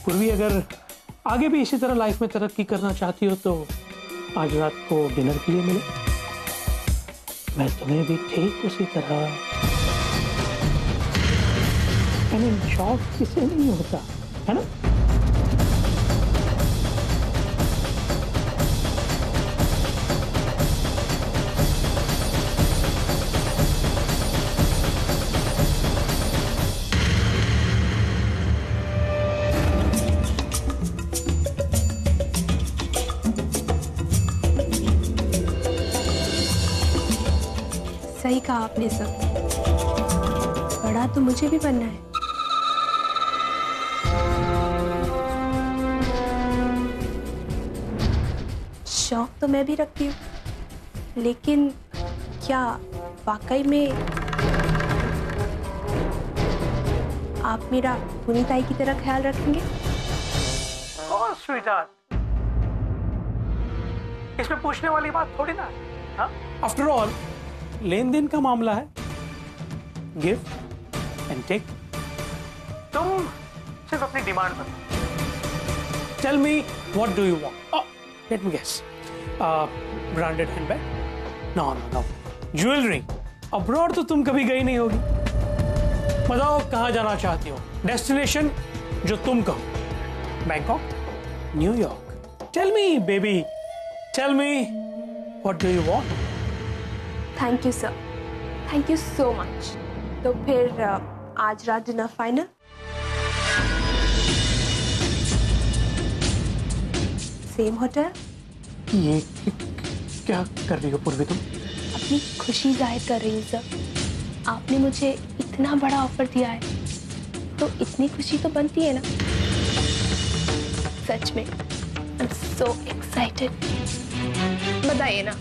पूर्वी, अगर आगे भी इसी तरह लाइफ में तरक्की करना चाहती हो तो आज रात को डिनर के लिए मिले। मैं तुम्हें भी ठीक उसी तरह, शौक किसे नहीं होता, है ना? सही कहा आपने सब, बड़ा तो मुझे भी बनना है। शौक तो मैं भी रखती हूँ, लेकिन क्या वाकई में आप मेरा पुनीताई की तरह ख्याल रखेंगे? और स्वीटहार्ट, इसमें पूछने वाली बात थोड़ी ना है। आफ्टर ऑल लेन देन का मामला है, गिव एंड टेक। तुम सिर्फ अपनी डिमांड बताओ। Tell me what do you want? Let me guess, branded handbag? No no no. Jewellery? Abroad तो तुम कभी गई नहीं होगी। बताओ कहाँ जाना चाहती हो, डेस्टिनेशन जो तुम कहो। Bangkok, New York? Tell me baby, tell me what do you want? Thank you sir, thank you so much. तो फिर आज रात डिनर फाइनल? Same hotel? ये क्या कर रही हो पूर्वी तुम? अपनी खुशी जाहिर कर रही हूँ सर। आपने मुझे इतना बड़ा ऑफर दिया है तो इतनी खुशी तो बनती है ना। सच में आई एम सो एक्साइटेड। बताइए ना।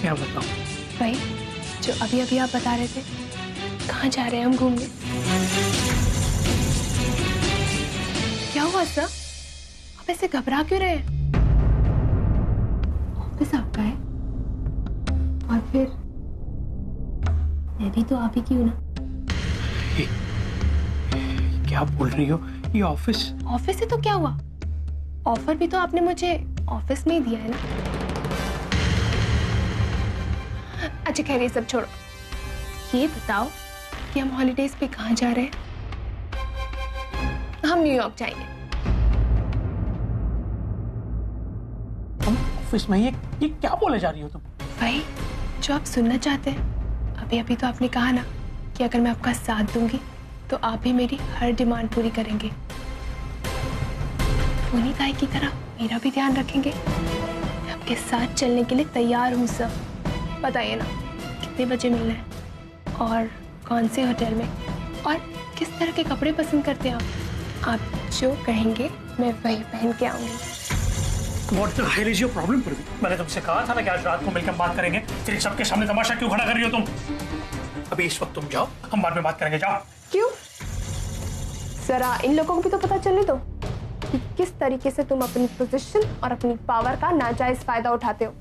क्या बताऊं? भाई जो अभी अभी आप बता रहे थे, कहाँ जा रहे हैं हम घूमने? क्या हुआ सर, आप ऐसे घबरा क्यों रहे हैं? ऑफिस आपका है और फिर मैं भी तो आप ही की हूँ ना। क्या बोल रही हो? ये ऑफिस? ऑफिस है तो क्या हुआ, ऑफर भी तो आपने मुझे ऑफिस में ही दिया है ना। अच्छा खैर ये सब छोड़ो, ये बताओ कि हम हॉलीडेज पे कहाँ जा रहे हैं? हम न्यूयॉर्क जाएंगे। हम ऑफिस में? ये क्या बोले जा रही हो तुम? भाई जो आप सुनना चाहते हैं, अभी अभी तो आपने कहा ना कि अगर मैं आपका साथ दूंगी तो आप भी मेरी हर डिमांड पूरी करेंगे। पुनीताई की तरह मेरा भी ध्यान रखेंगे। मैं आपके साथ चलने के लिए तैयार हूँ सर। बताइए ना कितने बजे मिलना है और कौन से होटल में, और किस तरह के कपड़े पसंद करते हैं आप जो कहेंगे मैं वही पहन के आऊंगी। What the hell is your problem पूर्वी? मैंने तुमसे कहा था ना कि आज रात को मिलकर बात करेंगे, फिर सबके सामने तमाशा क्यों खड़ा कर रही हो तुम? अभी इस वक्त तुम जाओ, हम बाद में बात करेंगे, जाओ। क्यों? जरा इन लोगों को भी तो पता चलने दो कि किस तरीके से तुम अपनी पोजीशन और अपनी पावर का नाजायज फायदा उठाते हो।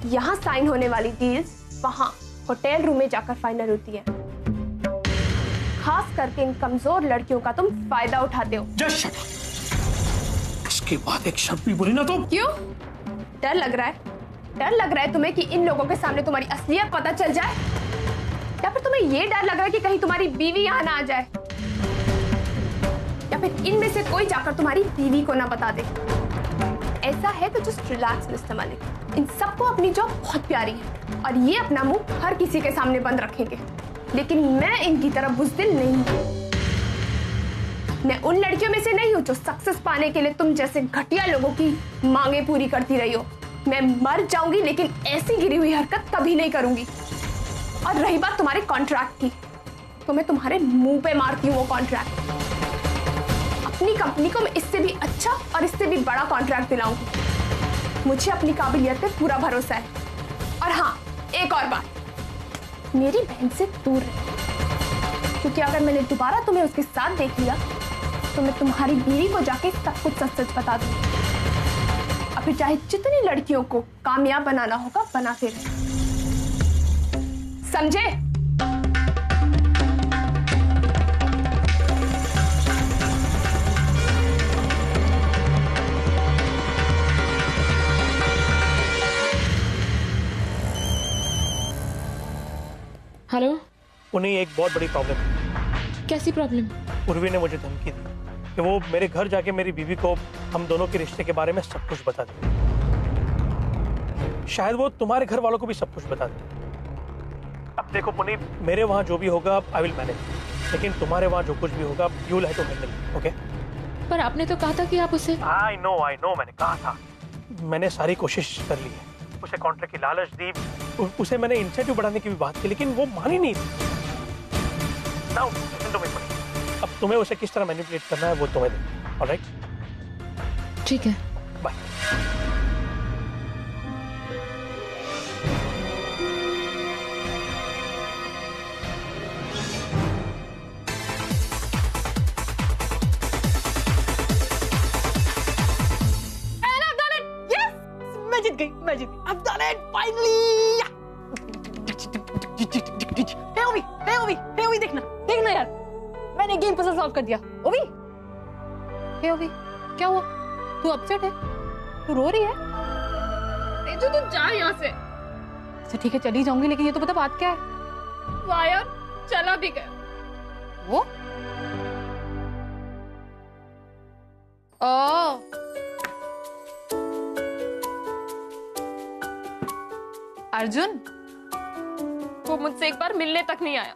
यहाँ साइन होने वाली डील्स वहाँ होटल रूम में जाकर फाइनल होती है। खास करके इन कमजोर लड़कियों का तुम फायदा उठाते हो। Just shut up। इसके बाद एक शब्द भी बोली ना तुम। क्यों? डर लग रहा है? डर लग रहा है तुम्हें कि इन लोगों के सामने तुम्हारी असलियत पता चल जाए, या फिर तुम्हें ये डर लग रहा है कि कहीं तुम्हारी बीवी यहाँ ना आ जाए, या फिर इनमें से कोई जाकर तुम्हारी बीवी को ना बता दे? ऐसा है तो जस्ट रिलैक्स मिस्टर मलिक, इन सबको अपनी जॉब बहुत प्यारी है और ये अपना मुंह हर किसी के सामने बंद रखेंगे, लेकिन मैं इनकी तरह बुज़दिल नहीं हूँ। मैं उन लड़कियों में से नहीं हूँ जो सक्सेस पाने के लिए तुम जैसे घटिया लोगों की मांगे पूरी करती रही हो। मैं मर जाऊंगी लेकिन ऐसी गिरी हुई हरकत कभी नहीं करूंगी। और रही बात तुम्हारे कॉन्ट्रैक्ट की, तो मैं तुम्हारे मुंह पे मारती हूँ वो कॉन्ट्रैक्ट। अपनी कंपनी को मैं इससे भी अच्छा और इससे भी बड़ा कॉन्ट्रैक्ट दिलाऊंगी। मुझे अपनी काबिलियत पे पूरा भरोसा है। और हाँ, एक और बात, मेरी बहन से दूर रहे, क्योंकि अगर मैंने दोबारा तुम्हें उसके साथ देख लिया तो मैं तुम्हारी बीवी को जाके सब कुछ सच सच बता दूंगी। अब चाहे जितनी लड़कियों को कामयाब बनाना होगा बनाते रहे, समझे? हेलो। उन्हें एक बहुत बड़ी प्रॉब्लम है। कैसी प्रॉब्लम? उर्वी ने मुझे धमकी दी कि वो मेरे घर जाके मेरी बीवी को हम दोनों के रिश्ते के बारे में सब कुछ बता दे। शायद वो तुम्हारे घर वालों को भी सब कुछ बता दे। अब देखो पुनीत, मेरे वहां जो भी होगा आई विल मैनेज, लेकिन तुम्हारे वहां जो कुछ भी होगा you will have to handle, okay? पर आपने तो कहा था कि आप उसे। आई नो मैंने कहा था। मैंने सारी कोशिश कर ली है, उसे कॉन्ट्रैक्ट की लालच दी, उसे मैंने इंसेंटिव बढ़ाने की भी बात की, लेकिन वो मानी नहीं थी। Now listen to me Puneet, अब तुम्हें उसे किस तरह मैनिपुलेट करना है वो तुम्हें दे, ऑलराइट? ठीक है, बाय। मैं जीत गई। I've done it finally. हे ओवी देखना यार, मैंने गेम पजल सॉल्व कर दिया। ओवी, हे ओवी, क्या हुआ? तू अपसेट है? तू रो रही है? तेजू तू जा यहाँ से। अच्छा ठीक है, चली जाऊंगी, लेकिन ये तो पता बात क्या है? वायर चला भी गया। वो अर्जुन, वो मुझसे एक बार मिलने तक नहीं आया।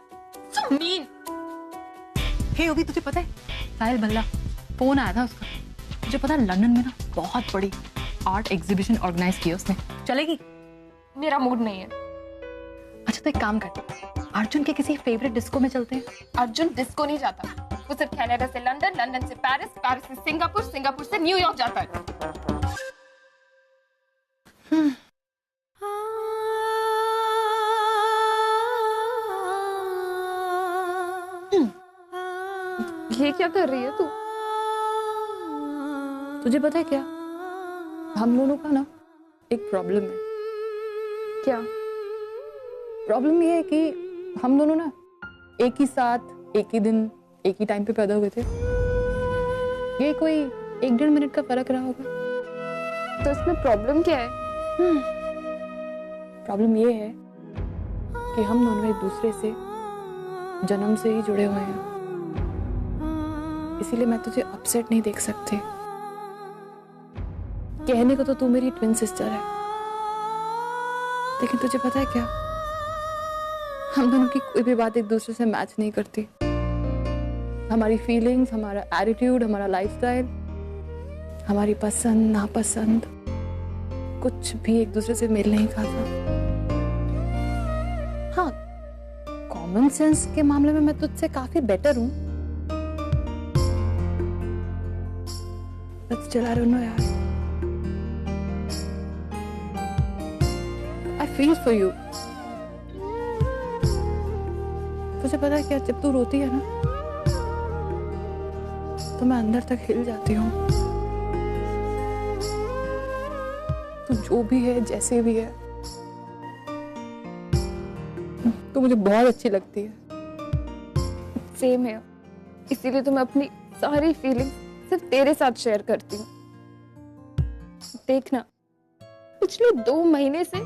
So mean. हे ओवी, तुझे पता है साहिल बल्ला फोन आया था उसका। तुझे पता है लंदन में ना बहुत बड़ी आर्ट एग्जीबिशन ऑर्गेनाइज की है उसने। चलेगी? मेरा मूड नहीं है। अच्छा तो एक काम कर, अर्जुन के किसी फेवरेट डिस्को में चलते हैं। अर्जुन डिस्को नहीं जाता, वो सिर्फ कनाडा से लंदन, लंदन से पेरिस, पेरिस से सिंगापुर, सिंगापुर से न्यूयॉर्क जाता है। ये क्या कर रही है तू? तुझे पता है क्या, हम दोनों का ना एक प्रॉब्लम है। क्या प्रॉब्लम ये है कि हम दोनों ना एक ही साथ, एक ही दिन, एक ही टाइम पे पैदा हुए थे। ये कोई 1-1.5 मिनट का फर्क रहा होगा। तो इसमें प्रॉब्लम क्या है? प्रॉब्लम ये है कि हम दोनों एक दूसरे से जन्म से ही जुड़े हुए हैं, इसीलिए मैं तुझे अपसेट नहीं देख सकती। कहने को तो तू मेरी ट्विन सिस्टर है, लेकिन तुझे पता है क्या, हम दोनों की कोई भी बात एक दूसरे से मैच नहीं करती। हमारी फीलिंग्स, हमारा एटीट्यूड, हमारा लाइफस्टाइल, हमारी पसंद नापसंद, कुछ भी एक दूसरे से मेल नहीं खाता। हाँ, कॉमन सेंस के मामले में मैं तुझसे काफी बेटर हूं, but still I don't know यार, आई फील फॉर यू। तुझे पता है क्या, जब तू रोती है ना तो मैं अंदर तक हिल जाती हूँ। तू जो भी है, जैसे भी है, तो मुझे बहुत अच्छी लगती है। सेम है, इसीलिए तो मैं अपनी सारी फीलिंग्स सिर्फ तेरे साथ शेयर करती हूँ। देखना, पिछले 2 महीने से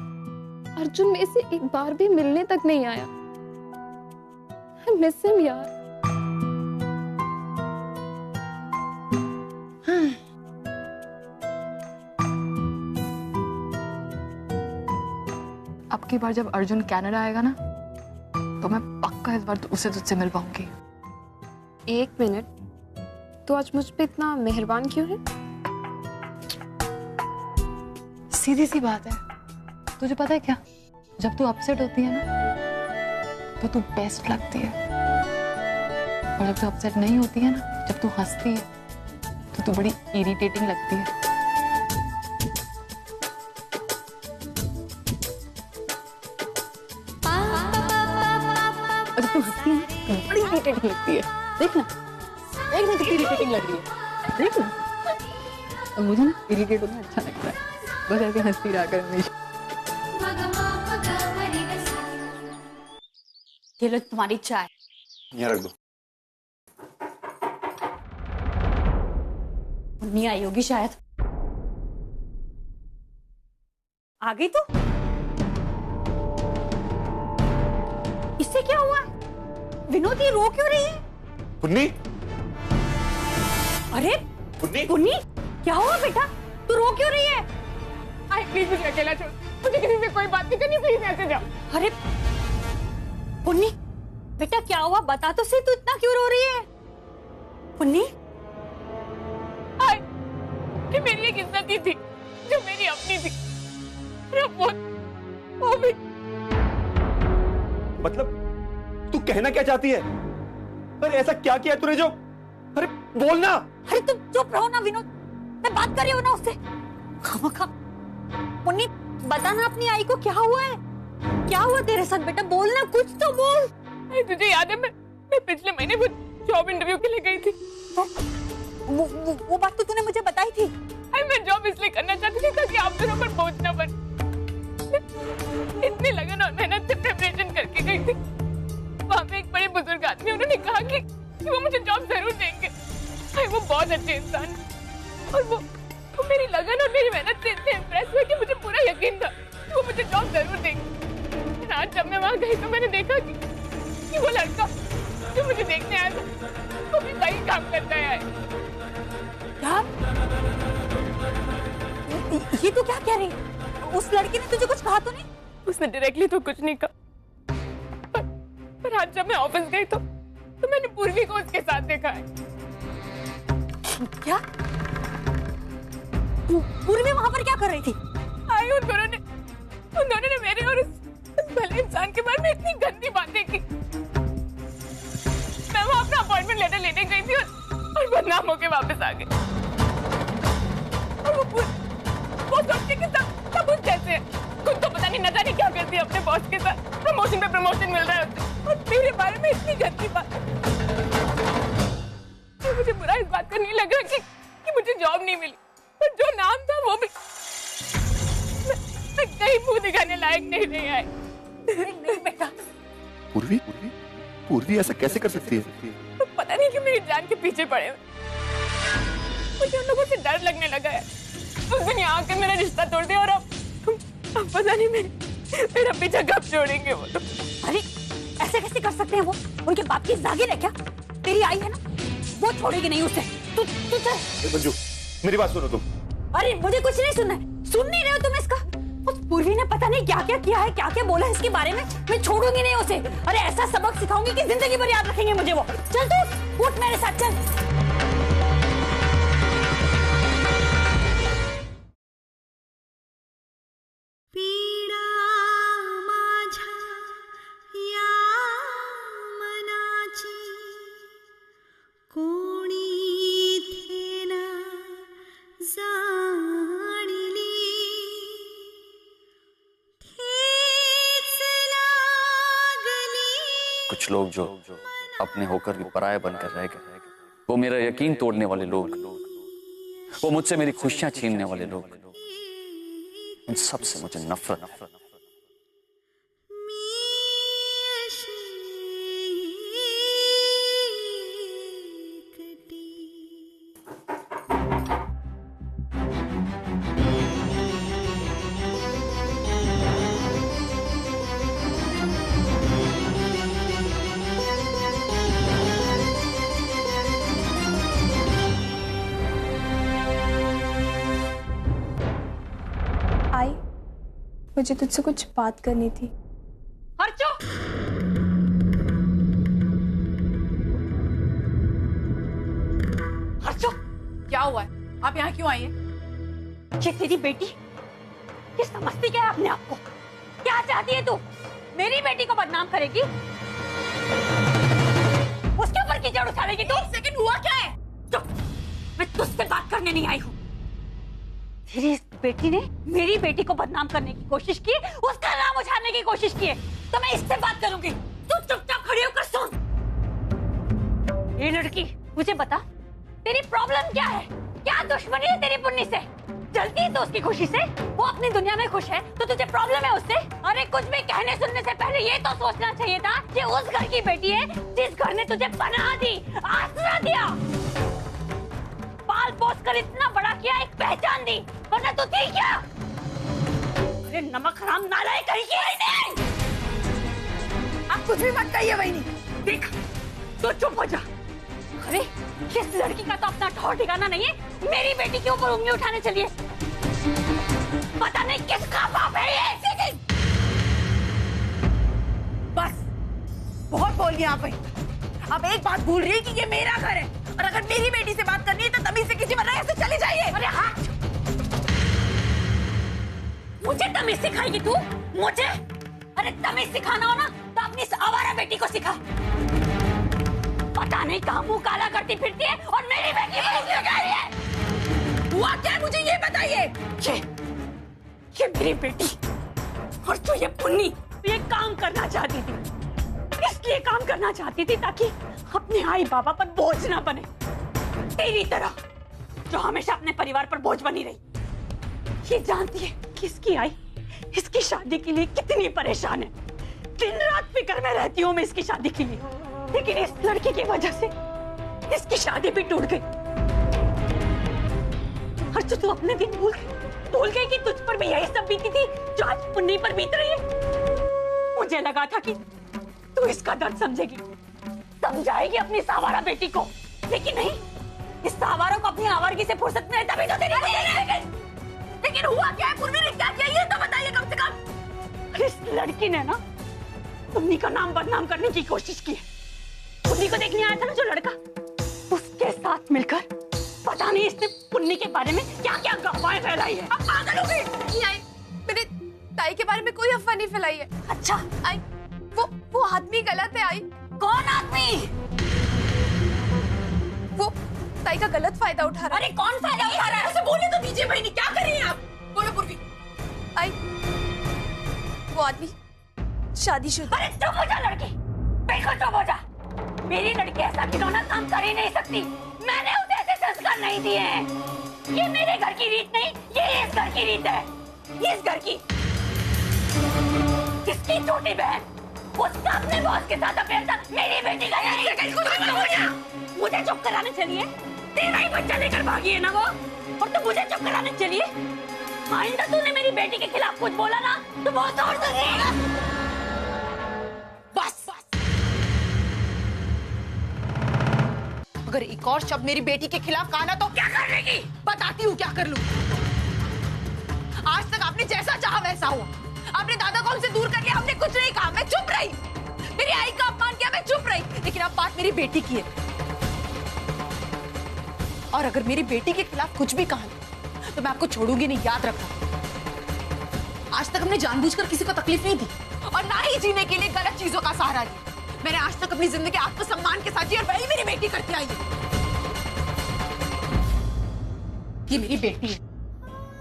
अर्जुन मेरे से एक बार भी मिलने तक नहीं आया। I miss him यार। अब की बार जब अर्जुन कनाडा आएगा ना, तो मैं पक्का इस बार उसे तुझसे मिल पाऊंगी। 1 मिनट, तू आज मुझ पे इतना मेहरबान क्यों है? सीधी सी बात है, तुझे पता है क्या, जब तू अपसेट होती है ना तो तू बेस्ट लगती है, और जब तू अपसेट नहीं होती है ना, जब तू हंसती है तो तू बड़ी इरिटेटिंग लगती है। और जब तू हंसती है तो बड़ी इरिटेटिंग लगती है। देखना कितनी इरिटेटिंग लग रही है, देखना। और मुझे ना इरिटेट होना अच्छा लगता है, बस ऐसे हंसती रहा कर हमेशा। ये लो तुम्हारी चाय। यहाँ रख दो। नहीं आई होगी शायद। आ गई तू? इस इससे क्या हुआ? विनोद ये रो क्यों रही है? पुन्नी, अरे पुन्नी, पुन्नी क्या हुआ बेटा? तू रो क्यों रही है? आई प्लीज मुझे अकेला छोड़, मुझे किसी से कोई बात नहीं करनी, प्लीज ऐसे जाओ। अरे पुन्नी बेटा क्या हुआ? बता तो सही, तू इतना क्यों रो रही है? पुन्नी ये मेरी एक इज्जत ही थी जो मेरी अपनी थी, वो भी। मतलब तू कहना क्या चाहती है? अरे ऐसा क्या किया तूने जो? अरे बोलना। अरे तुम चुप रहो ना विनोद, मैं बात कर रही हूँ ना उससे। खामखा। पुन्नी बता ना अपनी आई को क्या हुआ है? क्या हुआ तेरे साथ बेटा? बोलना, कुछ तो बोल। तुझे याद है मैं पिछले महीने वो जॉब इंटरव्यू के लिए गई थी। वो बात तो तूने मुझे बताई थी। मैं जॉब इसलिए करना चाहती थी ताकि आप दोनों पर बोझ न बने। इतनी लगन और मेहनत से प्रिपरेशन करके गई थी। वहाँ पे एक बड़े बुजुर्ग आदमी, उन्होंने कहा कि वो मुझे जॉब जरूर देंगे। वो बहुत अच्छे इंसान और वो मेरी लगन और मेरी मेहनत से इतने इम्प्रेस हुए कि मुझे पूरा यकीन था कि वो मुझे जॉब जरूर देंगे। आज जब मैं वहाँ गई तो मैंने देखा कि वो लड़का जो मुझे देखने आया था वो भी वही काम करता है। यार ये तो क्या कह रही है? उस लड़के ने तुझे कुछ कहा तो नहीं? उसने डायरेक्टली तो कुछ नहीं कहा, पर आज जब मैं ऑफिस गई तो मैंने पूर्वी को उसके साथ देखा है। क्या? पूर्वी वहां पर क्या कर रही थी? उन दोनों ने मेरे और उस भले इंसान के बारे में इतनी गंदी बातें की। मैं वहां अपना अपॉइंटमेंट लेटर लेने गई थी और बदनाम होके वापस आ गई। और वो सोचती कि सब उस जैसे है। खुद तो पता नहीं न जाने क्या करती है अपने बॉस के साथ। प्रमोशन पे प्रमोशन मिल रहा है उसे, और मेरे बारे में इतनी गंदी बात। मुझे बुरा इस बात का नहीं लगा कि मुझे जॉब नहीं मिली, पर जो नाम था वो भी मैं कहीं मुंह दिखाने लायक नहीं रही है। नहीं बेटा। पूर्वी ऐसा कैसे कर सकती है? तो पता नहीं कि मेरी जान के पीछे पड़े हुए। मुझे उन लोगों से डर लगने लगा है। उस दिन यहाँ आके मेरा रिश्ता तोड़ दिया और अब पता नहीं मेरा पीछा कब छोड़ेंगे वो। अरे ऐसे कैसे कर सकते हैं? वो उनके बाप की जागीर है क्या? तेरी आई है ना, वो छोड़ेगी नहीं उसे। तू चल। मंजू मेरी बात सुनो तुम। अरे मुझे कुछ नहीं सुनना है। सुन नहीं रहे हो तुम इसका? उस पूर्वी ने पता नहीं क्या क्या किया है, क्या क्या बोला है इसके बारे में। मैं छोड़ूंगी नहीं उसे। अरे ऐसा सबक सिखाऊंगी कि जिंदगी भर याद रखेंगे मुझे वो। चल तू उठ मेरे साथ, चल। कुछ लोग जो अपने होकर भी पराये बनकर रह गए, वो मेरा यकीन तोड़ने वाले लोग, वो मुझसे मेरी खुशियां छीनने वाले लोग, उन सब से मुझे नफरत। मुझे तुझसे कुछ बात करनी थी। हर्षो! हर्षो! क्या हुआ है? आप यहाँ क्यों आई हैं? ये तेरी बेटी? ये समझती क्या है अपने आप को? क्या चाहती है तू? मेरी बेटी को बदनाम करेगी? उसके ऊपर कीचड़ उछालेगी तू? एक सेकंड, हुआ क्या है? चुप! मैं तुझसे बात करने नहीं आई हूँ। तेरी बेटी ने मेरी बेटी को बदनाम करने की कोशिश की, उसका नाम उछालने की कोशिश की है, तो मैं इससे बात करूंगी। तू चुपचाप खड़ी होकर सुन। ये लड़की, मुझे बता, तेरी प्रॉब्लम क्या है? क्या दुश्मनी है तेरी पुन्नी से? जलती है तो उसकी खुशी से? वो अपनी दुनिया में खुश है तो तुझे प्रॉब्लम है उससे? अरे कुछ भी कहने सुनने से पहले ये तो सोचना चाहिए था कि उस घर की बेटी है जिस घर ने तुझे पनाह दी, आसरा दिया, पाल पोस कर इतना बड़ा किया, एक पहचान दी, वरना तो थी क्या? अरे नमक हराम नालायक कहीं की नहीं। आप कुछ भी मत कहिए वही नहीं। देख तो चुप हो जा। अरे किस लड़की का तो अपना ठौर ठिकाना नहीं है, मेरी बेटी के ऊपर उंगली उठाने चलिए। पता नहीं किसका बाप है ये। बस बहुत बोल गया आप। अब एक बात भूल रही है कि ये मेरा घर है, और अगर मेरी बेटी से बात करनी है तो तमीज से किसी वरना से चले जाइए। अरे हाँ, मुझे तमीज सिखाएगी तू? मुझे? अरे तमीज सिखाना हो ना तो अपनी इस आवारा बेटी को सिखा। पता नहीं कहाँ मुंह काला करती फिरती है और मेरी बेटी पर उंगली उठा रही है। हुआ क्या मुझे ये बताइए। ये मेरी बेटी और तू ये पुन्नी, ये काम करना चाहती थी, इसलिए काम करना चाहती थी ताकि अपने आई बाबा पर बोझ ना बने, तेरी तरह जो हमेशा अपने परिवार पर बोझ बनी रही। ये जानती है कि इसकी आई इसकी शादी के लिए कितनी परेशान है, दिन रात फिक्र में रहती हूँ मैं इसकी शादी के लिए, लेकिन इस लड़की की वजह से इसकी शादी भी टूट गई। और तू अपने दिन भूल गई कि तुझ पर भी यही सब बीती थी जो आज पुन्नी पर बीत रही है। मुझे लगा था कि तू इसका दर्द समझेगी, समझाएगी अपनी सावारा बेटी को, लेकिन नहीं, इस सावारा को अपनी आवारगी से फुर्सत मिले तभी तो तेरी। लेकिन हुआ क्या है? पूर्वी ने क्या किया ये तो बताइए कम से कम। इस लड़की ने ना पुन्नी का नाम बदनाम करने की कोशिश की है। पुन्नी को देखने आया था ना जो लड़का, उसके साथ मिलकर पता नहीं इसने पुन्नी के बारे में क्या क्या अफवाहें फैलाई है। अब पागल हो गई। नहीं आई, मेरे ताई के बारे में कोई अफवाह नहीं फैलाई है। अच्छा आई, वो आदमी गलत है। आई, कौन आदमी? वो ताई का गलत फायदा उठा रहा है। अरे कौन फायदा उठा रहा है? ऐसे बोले तो दीजिए बहनी, क्या कर रही हैं आप? बोलो पूर्वी। आई, वो आदमी शादीशुदा। अरे चुप हो जा लड़की, बिल्कुल चुप हो जा। मेरी लड़की ऐसा खिलौना काम कर ही नहीं सकती, मैंने उसे ऐसे संस्कार नहीं दिए हैं। ये मेरे घर की रीत नहीं, ये इस घर की रीत है। इस घर की किसकी छोटी बहन उसका अपने बॉस के साथ अफेयर था, मेरी बेटी का नहीं। मुझे चुप कराने चलिए, तेरा ही बच्चा लेकर भागी है ना वो, और तू मुझे चुप कराने चलिए। आइंदा तूने मेरी बेटी के खिलाफ कुछ बोला ना तो बहुत और सुनिएगा। बस अगर एक और शब्द मेरी बेटी के खिलाफ कहा ना तो क्या कर लेगी? बताती हूँ क्या कर लूं। आज तक आपने जैसा चाहा वैसा हुआ, आपने दादा को हमसे दूर कर लिया, हमने कुछ नहीं कहा, मैं चुप रही। मेरी आई का अपमान किया, मैं चुप रही, लेकिन अब बात मेरी बेटी की है। और अगर मेरी बेटी के खिलाफ कुछ भी कहा तो मैं आपको छोड़ूंगी नहीं, याद रखना। आज तक हमने जानबूझकर किसी को तकलीफ नहीं दी और ना ही जीने के लिए गलत चीजों का सहारा लिया। मैंने आज तक अपनी जिंदगी आत्मसम्मान के साथ जी, और वही मेरी बेटी करती आई है। ये मेरी बेटी है,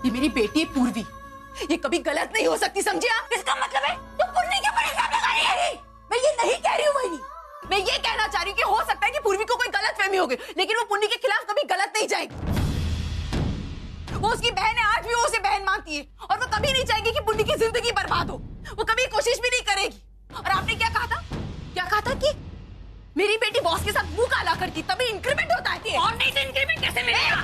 ये मेरी बेटी है पूर्वी, ये कभी गलत नहीं हो सकती, समझे आप? इसका मतलब है तू पुन्नी के ऊपर इल्जाम लगा रही है। मैं ये नहीं कह रही हूँ वही, मैं ये कहना चाह रही हूँ कि हो सकता है कि पूर्वी को कोई गलतफहमी हो गई, लेकिन वो पुन्नी के खिलाफ कभी गलत नहीं जाएगी। वो उसकी बहन है, आज भी वो उसे बहन मानती है, और वो कभी नहीं चाहेगी कि पुन्नी की जिंदगी बर्बाद हो। वो कभी कोशिश भी नहीं करेगी। और आपने क्या कहा था? क्या कहा था कि मेरी बेटी बॉस के साथ मुंह काला करती तभी इंक्रीमेंट होता है। और नहीं तो इंक्रीमेंट कैसे मिलेगा?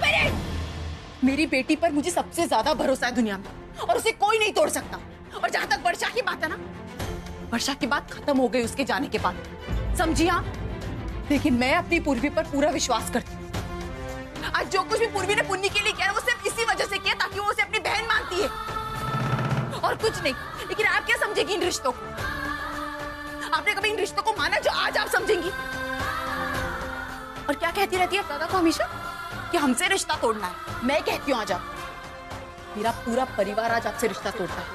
मेरी बेटी पर मुझे सबसे ज्यादा भरोसा है दुनिया में, और उसे कोई नहीं तोड़ सकता। और जहां तक वर्षा की बात है ना, वर्षा की बात खत्म हो गई उसके जाने के बाद, समझी आप? लेकिन मैं अपनी पूर्वी पर पूरा विश्वास करती हूँ। आज जो कुछ भी पूर्वी ने पुन्नी के लिए किया है वो सिर्फ इसी वजह से किया ताकि वो उसे अपनी बहन मानती है, और कुछ नहीं। लेकिन आप क्या समझेगी इन रिश्तों को? आपने कभी इन रिश्तों को माना जो आज आप समझेंगी? और क्या कहती रहती है दादा को हमेशा कि हमसे रिश्ता तोड़ना है। मैं कहती हूँ आज आप, मेरा पूरा परिवार आज आपसे रिश्ता तोड़ता है।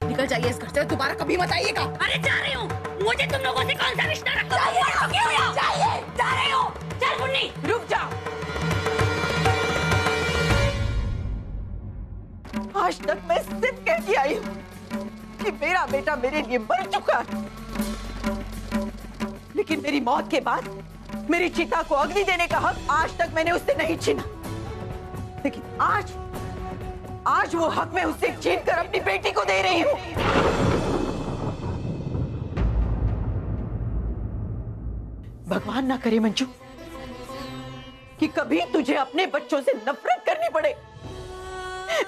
निकल जाइए इस घर से, दोबारा कभी मत आइएगा। अरे जा रही हूँ, मुझे तुम लोगों से कौन सा रिश्ता रखना है? जाइए, जा रही हूँ। चल पुन्नी, रुक जाओ। आज तक मैं सिर्फ कहती आई हूँ कि मेरा बेटा मेरे लिए मर चुका है, लेकिन मेरी मौत के बाद मेरी चिता को अग्नि देने का हक आज तक मैंने उससे नहीं छीना। लेकिन आज वो हक मैं उससे छीन कर अपनी बेटी को दे रही हूँ। भगवान ना करे मंजू कि कभी तुझे अपने बच्चों से नफरत करनी पड़े।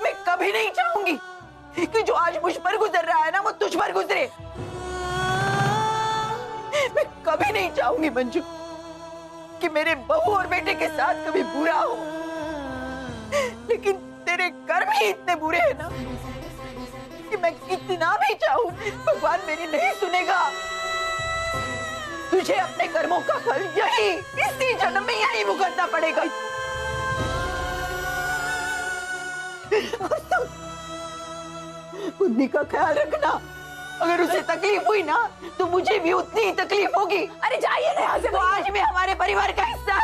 मैं कभी नहीं चाहूंगी कि जो आज मुझ पर गुजर रहा है ना वो तुझ पर गुजरे। मैं कभी नहीं चाहूंगी मंजू कि मेरे बहू और बेटे के साथ कभी बुरा हो, लेकिन तेरे कर्म ही इतने बुरे हैं ना कि मैं कितना भी चाहूं भगवान मेरी नहीं सुनेगा। तुझे अपने कर्मों का फल यही इसी जन्म में यही भुगतना पड़ेगा। मुन्नी का ख्याल रखना, अगर उसे तकलीफ हुई ना तो मुझे भी उतनी ही तकलीफ होगी। अरे जाइए ना यहाँ से, वो आज में हमारे परिवार का हिस्सा